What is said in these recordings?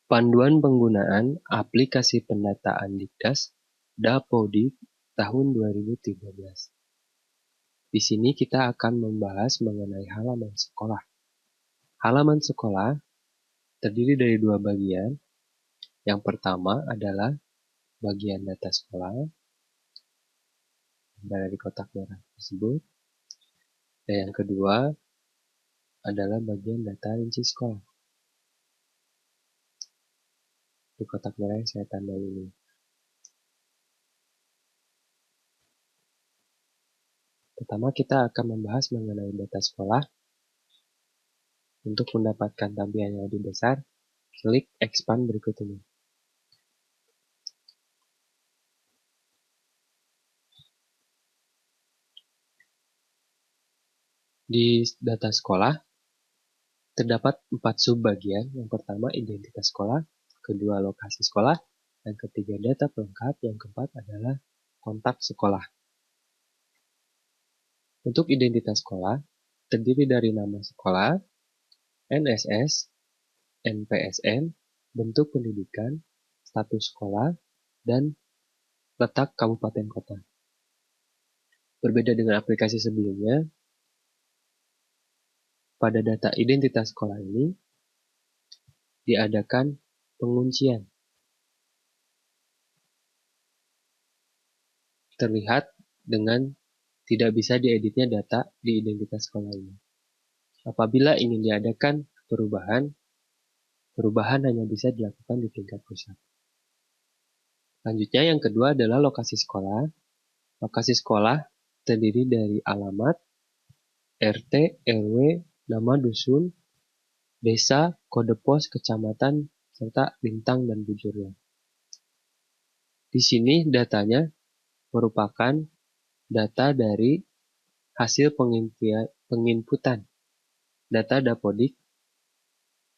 Panduan penggunaan aplikasi pendataan Dikdas Dapodik tahun 2013. Di sini kita akan membahas mengenai halaman sekolah. Halaman sekolah terdiri dari dua bagian. Yang pertama adalah bagian data sekolah, ada di kotak merah tersebut. Dan yang kedua adalah bagian data rinci sekolah. Di kotak merah yang saya tandai ini. Pertama kita akan membahas mengenai data sekolah. Untuk mendapatkan tampilan yang lebih besar, klik expand berikut ini. Di data sekolah, terdapat 4 subbagian. Yang pertama, identitas sekolah. Kedua, lokasi sekolah. Yang ketiga, data pelengkap. Yang keempat adalah kontak sekolah. Untuk identitas sekolah, terdiri dari nama sekolah, NSS, NPSN, bentuk pendidikan, status sekolah, dan letak kabupaten kota. Berbeda dengan aplikasi sebelumnya, pada data identitas sekolah ini diadakan penguncian. Terlihat dengan tidak bisa dieditnya data di identitas sekolah ini. Apabila ingin diadakan perubahan hanya bisa dilakukan di tingkat pusat. Selanjutnya yang kedua adalah lokasi sekolah. Lokasi sekolah terdiri dari alamat, RT, RW, nama dusun, desa, kode pos, kecamatan, serta bintang dan bujurnya. Di sini datanya merupakan data dari hasil penginputan data Dapodik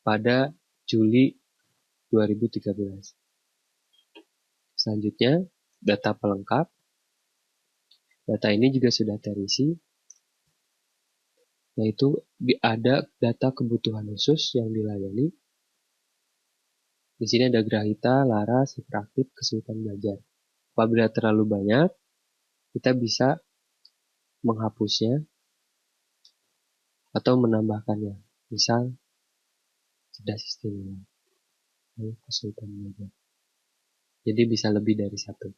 pada Juli 2013. Selanjutnya, data pelengkap. Data ini juga sudah terisi, yaitu ada data kebutuhan khusus yang dilayani. Di sini ada grahita, laras, hiperaktif, kesulitan belajar. Apabila terlalu banyak, kita bisa menghapusnya atau menambahkannya. Misal, cerdas istimewa, kesulitan belajar. Jadi bisa lebih dari satu.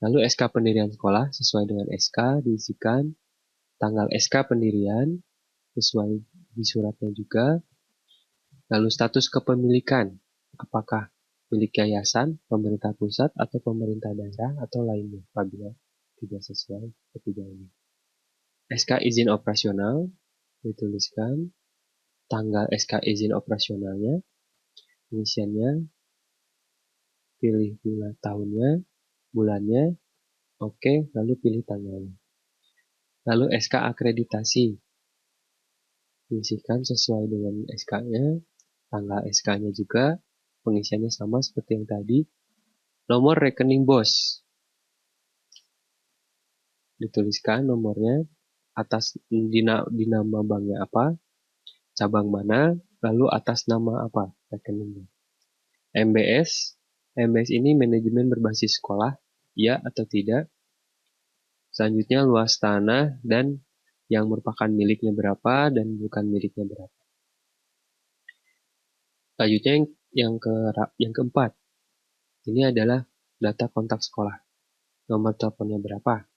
Lalu SK pendirian sekolah sesuai dengan SK diisikan, tanggal SK pendirian sesuai di suratnya juga. Lalu status kepemilikan, apakah milik yayasan, pemerintah pusat, atau pemerintah daerah, atau lainnya apabila tidak sesuai ketiga ini. SK izin operasional dituliskan, tanggal SK izin operasionalnya, pengisiannya, pilih bulan tahunnya, bulannya, oke, lalu pilih tanggalnya. Lalu SK akreditasi, diisikan sesuai dengan SK-nya, tanggal SK-nya juga, pengisiannya sama seperti yang tadi. Nomor rekening BOS, dituliskan nomornya, atas di nama banknya apa, cabang mana, lalu atas nama apa rekeningnya. MBS ini manajemen berbasis sekolah, ya atau tidak. Selanjutnya luas tanah dan yang merupakan miliknya berapa dan bukan miliknya berapa. Selanjutnya yang keempat, ini adalah data kontak sekolah. Nomor teleponnya berapa?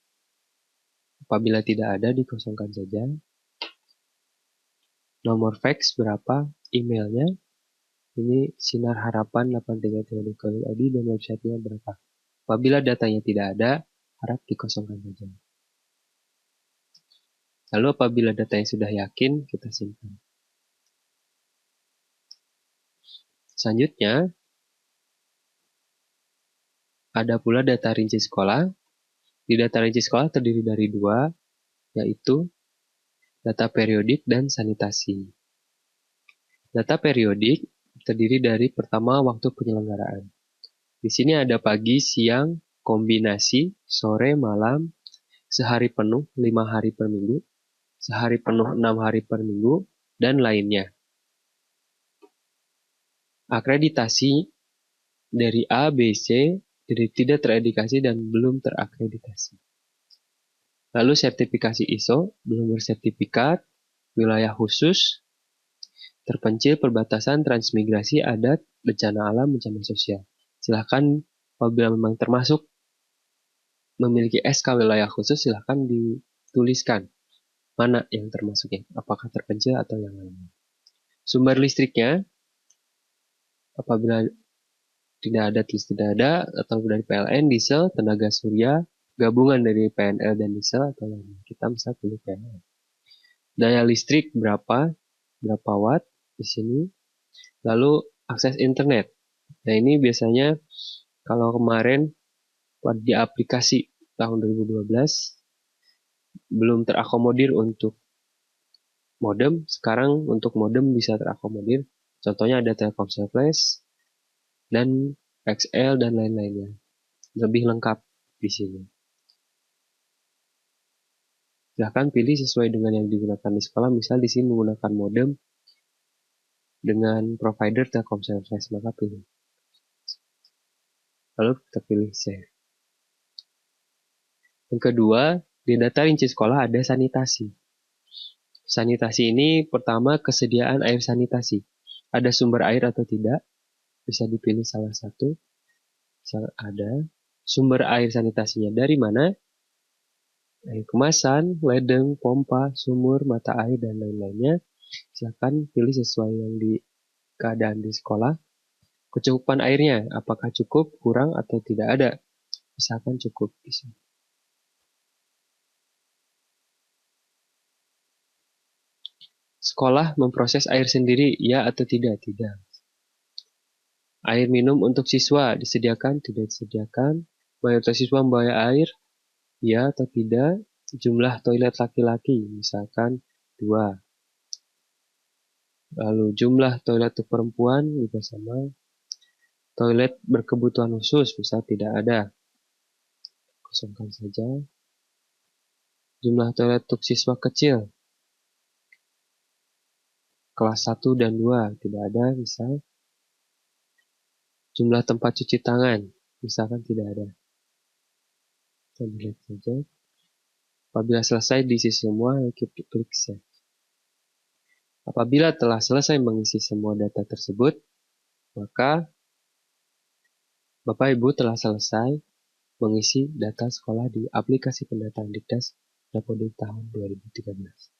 Apabila tidak ada, dikosongkan saja. Nomor fax berapa? Emailnya. Ini Sinar Harapan 83.id dan websitenya berapa? Apabila datanya tidak ada, harap dikosongkan saja. Lalu apabila datanya sudah yakin, kita simpan. Selanjutnya, ada pula data rinci sekolah. Di data rinci sekolah terdiri dari dua, yaitu data periodik dan sanitasi. Data periodik terdiri dari pertama waktu penyelenggaraan. Di sini ada pagi, siang, kombinasi, sore, malam, sehari penuh 5 hari per minggu, sehari penuh 6 hari per minggu, dan lainnya. akreditasi dari A, B, C, jadi tidak teredukasi dan belum terakreditasi. Lalu sertifikasi ISO, belum bersertifikat, wilayah khusus, terpencil, perbatasan, transmigrasi, adat, bencana alam, bencana sosial. Silahkan apabila memang termasuk memiliki SK wilayah khusus, silahkan dituliskan mana yang termasuknya, apakah terpencil atau yang lainnya. Sumber listriknya, apabila tidak ada, tidak ada, atau dari PLN, diesel, tenaga surya, gabungan dari PNL dan diesel, atau lainnya. Kita bisa pilih PNL. Daya listrik berapa watt di sini. Lalu akses internet. Nah ini biasanya kalau kemarin di aplikasi tahun 2012 belum terakomodir untuk modem, sekarang untuk modem bisa terakomodir. Contohnya ada Telkomsel Flash dan XL dan lain-lainnya. Lebih lengkap di sini. Silahkan pilih sesuai dengan yang digunakan di sekolah. Misal di sini menggunakan modem dengan provider Telkomsel Flash, maka pilih. Lalu kita pilih share. Yang kedua, di data rinci sekolah ada sanitasi. Sanitasi ini pertama kesediaan air sanitasi. Ada sumber air atau tidak? Bisa dipilih salah satu. Misal ada. Sumber air sanitasinya dari mana? Air kemasan, ledeng, pompa, sumur, mata air, dan lain-lainnya. Silakan pilih sesuai yang di keadaan di sekolah. Kecukupan airnya, apakah cukup, kurang, atau tidak ada? Misalkan cukup. Sekolah memproses air sendiri, ya atau tidak? Tidak. Air minum untuk siswa disediakan, tidak disediakan. Mayoritas siswa membawa air, ya atau tidak. Jumlah toilet laki-laki, misalkan 2. Lalu jumlah toilet untuk perempuan juga sama. Toilet berkebutuhan khusus, misal tidak ada. Kosongkan saja. Jumlah toilet untuk siswa kecil. Kelas 1 dan 2 tidak ada, misal. Jumlah tempat cuci tangan, misalkan tidak ada. Kita lihat saja. Apabila selesai diisi semua, kita klik save. Apabila telah selesai mengisi semua data tersebut, maka Bapak Ibu telah selesai mengisi data sekolah di aplikasi pendataan Dikdas Dapodik tahun 2013.